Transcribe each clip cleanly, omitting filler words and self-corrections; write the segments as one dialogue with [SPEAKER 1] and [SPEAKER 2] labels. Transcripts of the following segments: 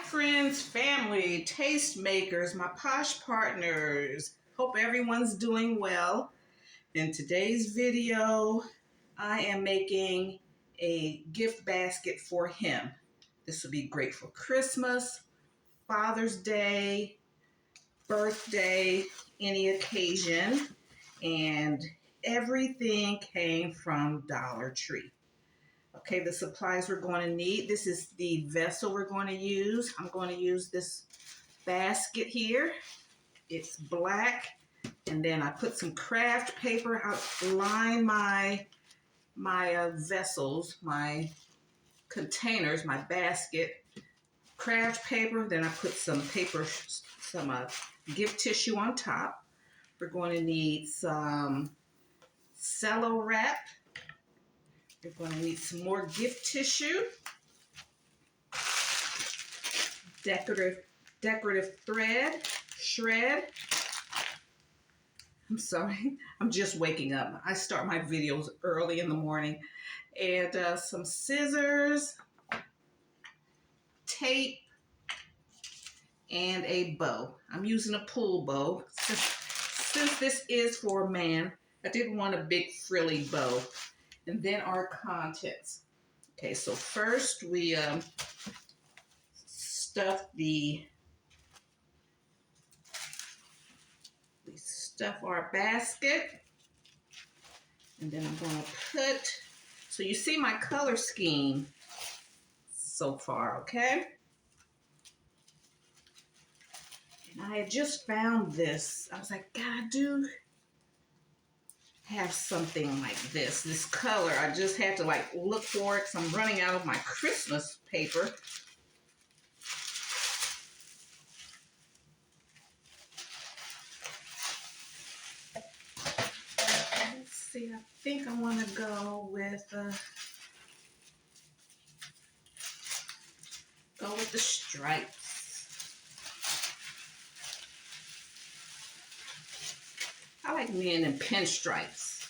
[SPEAKER 1] friends, family, tastemakers, my posh partners. Hope everyone's doing well. In today's video, I am making a gift basket for him. This will be great for Christmas, Father's Day, birthday, any occasion, and everything came from Dollar Tree. Okay, the supplies we're going to need. This is the vessel we're going to use. I'm going to use this basket here. It's black, and then I put some craft paper. I line my vessels, my containers, my basket, craft paper. Then I put some paper, some gift tissue on top. We're going to need some cello wrap. We're going to need some more gift tissue, decorative thread, shred. I'm sorry, I'm just waking up. I start my videos early in the morning. And some scissors, tape, and a bow. I'm using a pull bow. Since this is for a man, I didn't want a big frilly bow. And then our contents. Okay, so first we stuff our basket, and then I'm going to put, so you see my color scheme so far, okay? And I had just found this. I was like, God, I do have something like this color. I just had to like look for it because I'm running out of my Christmas paper. Let's see, I think I want to go with the stripes. I like men in pinstripes.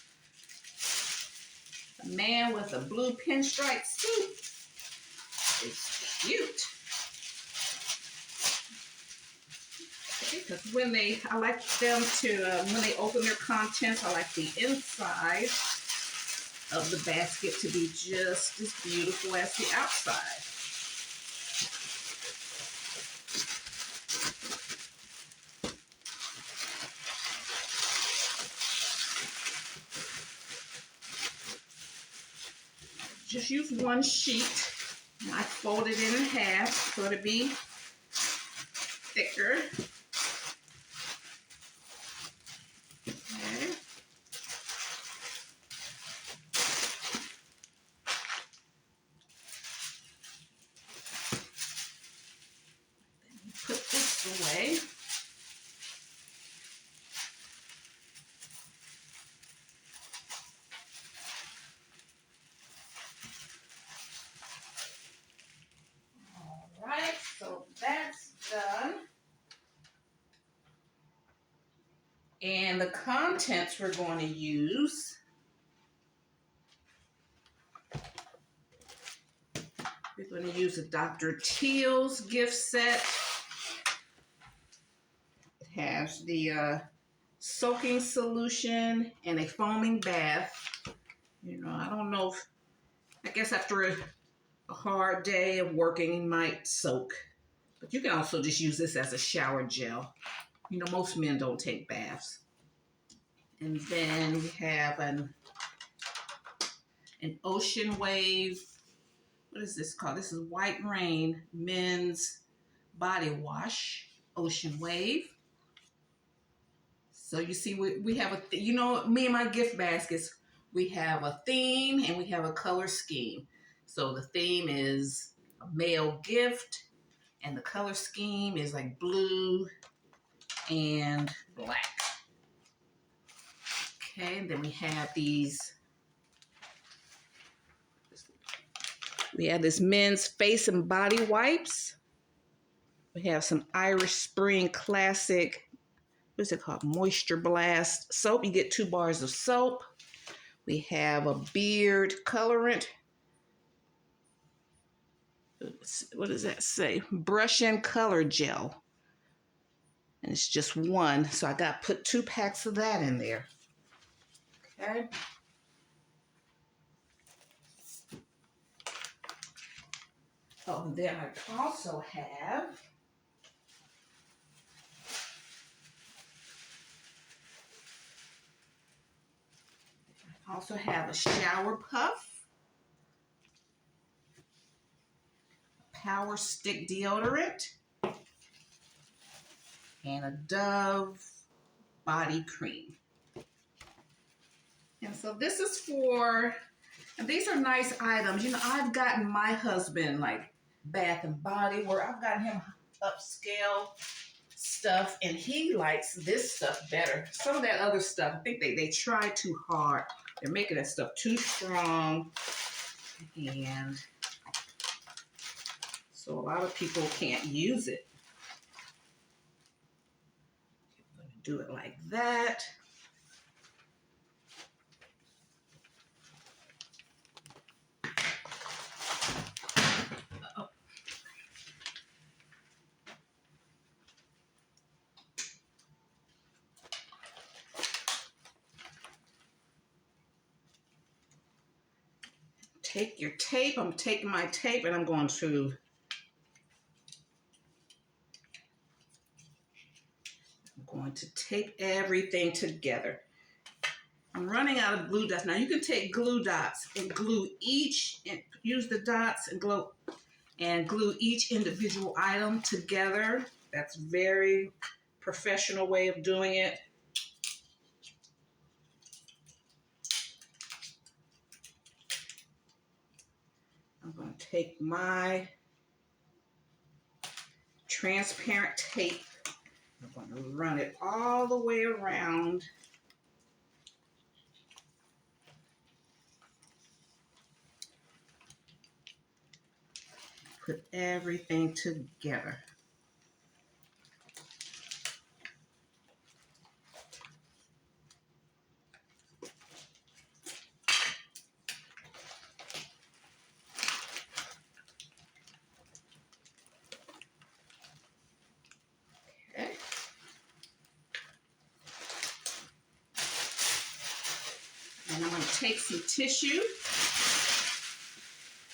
[SPEAKER 1] A man with a blue pinstripe suit is cute. Because I like them to, when they open their contents, I like the inside of the basket to be just as beautiful as the outside. Just use one sheet. I fold it in half so it'll be thicker. Okay. Then you put this away. So that's done. And the contents we're going to use, we're going to use a Dr. Teal's gift set. It has the soaking solution and a foaming bath. You know, I don't know if, I guess after a hard day of working, you might soak. But you can also just use this as a shower gel. You know, most men don't take baths. And then we have an Ocean Wave. What is this called? This is White Rain Men's Body Wash, Ocean Wave. So you see, we have you know, me and my gift baskets, we have a theme and we have a color scheme. So the theme is a male gift, and the color scheme is like blue and black. Okay, and then we have these. We have this men's face and body wipes. We have some Irish Spring Classic, what is it called? Moisture Blast soap. You get 2 bars of soap. We have a beard colorant. what does that say? Brush and color gel. And it's just one, so I got to put 2 packs of that in there. Okay. Oh, and then I also have a shower puff, Power Stick deodorant, and a Dove body cream. And so this is and these are nice items. You know, I've gotten my husband like Bath and Body Works. I've gotten him upscale stuff, and he likes this stuff better. Some of that other stuff, I think they try too hard. They're making that stuff too strong, and so a lot of people can't use it. I'm going to do it like that. Take your tape. I'm taking my tape and I'm going to tape everything together. I'm running out of glue dots. Now you can take glue dots and glue each, and use the dots and glue each individual item together. That's very professional way of doing it. I'm going to take my transparent tape. I'm going to run it all the way around. Put everything together. Okay. And I'm going to take some tissue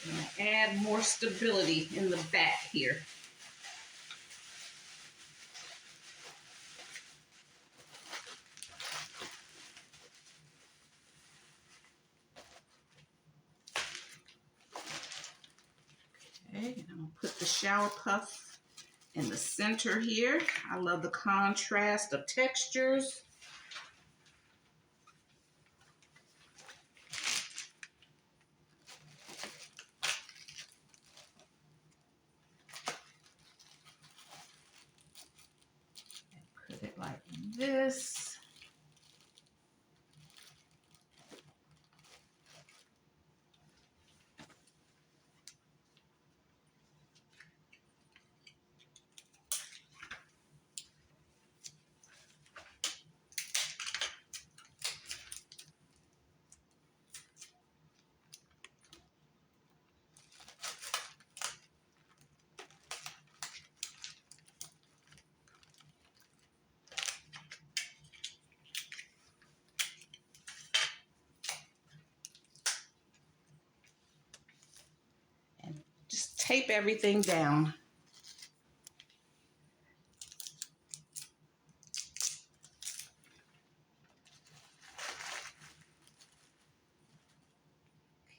[SPEAKER 1] and add more stability in the back here. Okay, and I'm going to put the shower puff in the center here. I love the contrast of textures. And put it like this. Just tape everything down.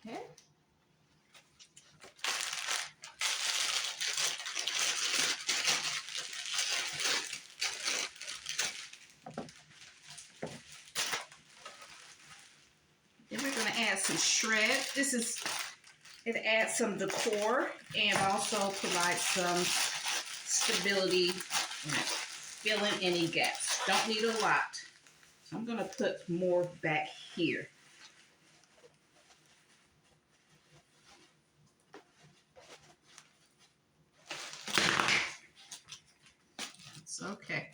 [SPEAKER 1] Okay. Then we're going to add some shred. It adds some decor and also provides some stability and fill in any gaps. Don't need a lot. So I'm going to put more back here. It's okay.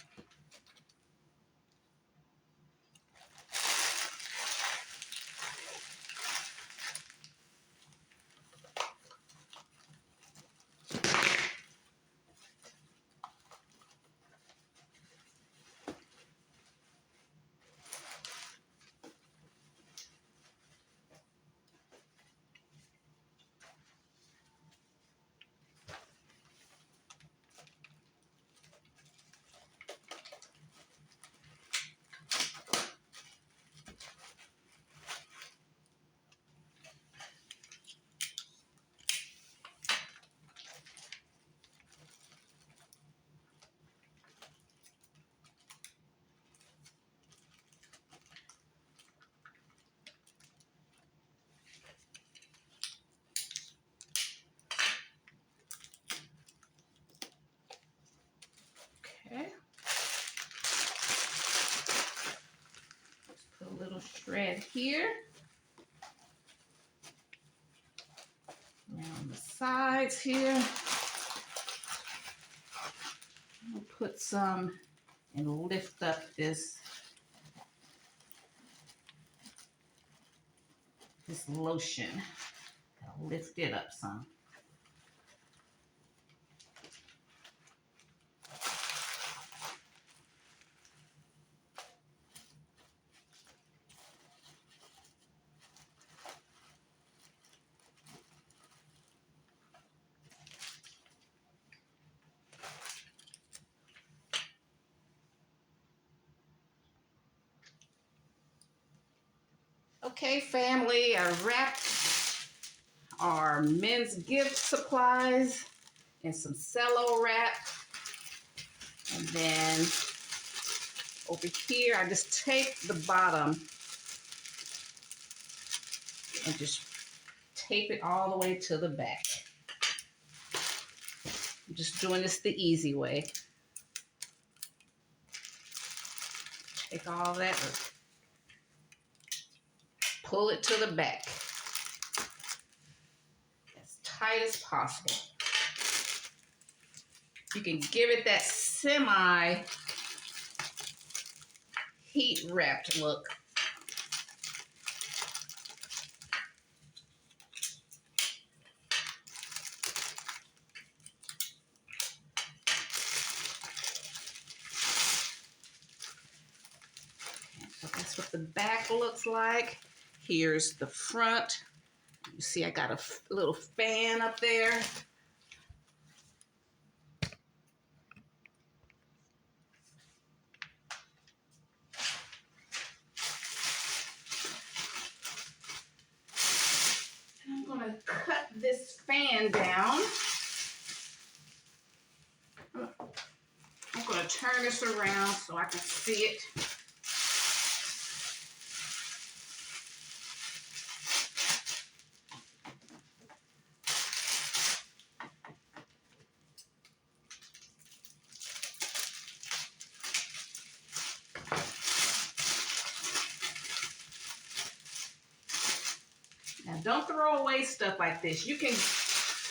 [SPEAKER 1] thread here. Around the sides here. I'll put some and lift up this lotion. I'll lift it up some. Okay, family, I wrapped our men's gift supplies in some cello wrap. And then over here, I just take the bottom and just tape it all the way to the back. I'm just doing this the easy way. Take all that, pull it to the back as tight as possible. You can give it that semi heat wrapped look. So that's what the back looks like. Here's the front. You see I got a little fan up there. I'm going to cut this fan down. I'm going to turn this around so I can see it. Now, don't throw away stuff like this. You can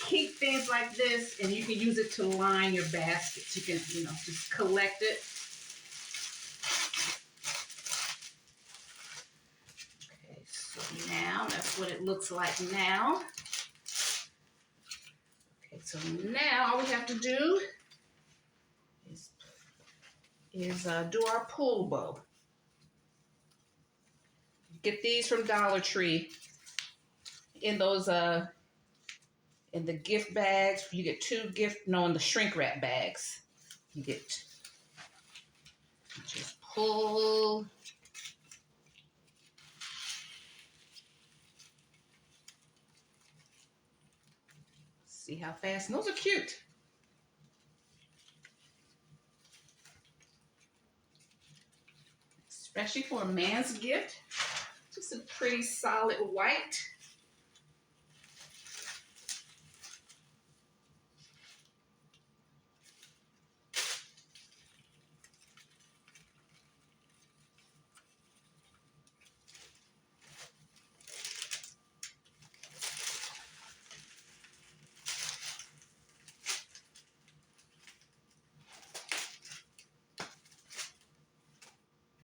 [SPEAKER 1] keep things like this and you can use it to line your baskets. You can, just collect it. Okay, so now that's what it looks like now. Okay, so now all we have to do is do our pull bow. Get these from Dollar Tree. In those in the gift bags, you get in the shrink wrap bags. You get, just pull. See how fast, and those are cute. Especially for a man's gift. Just a pretty solid white.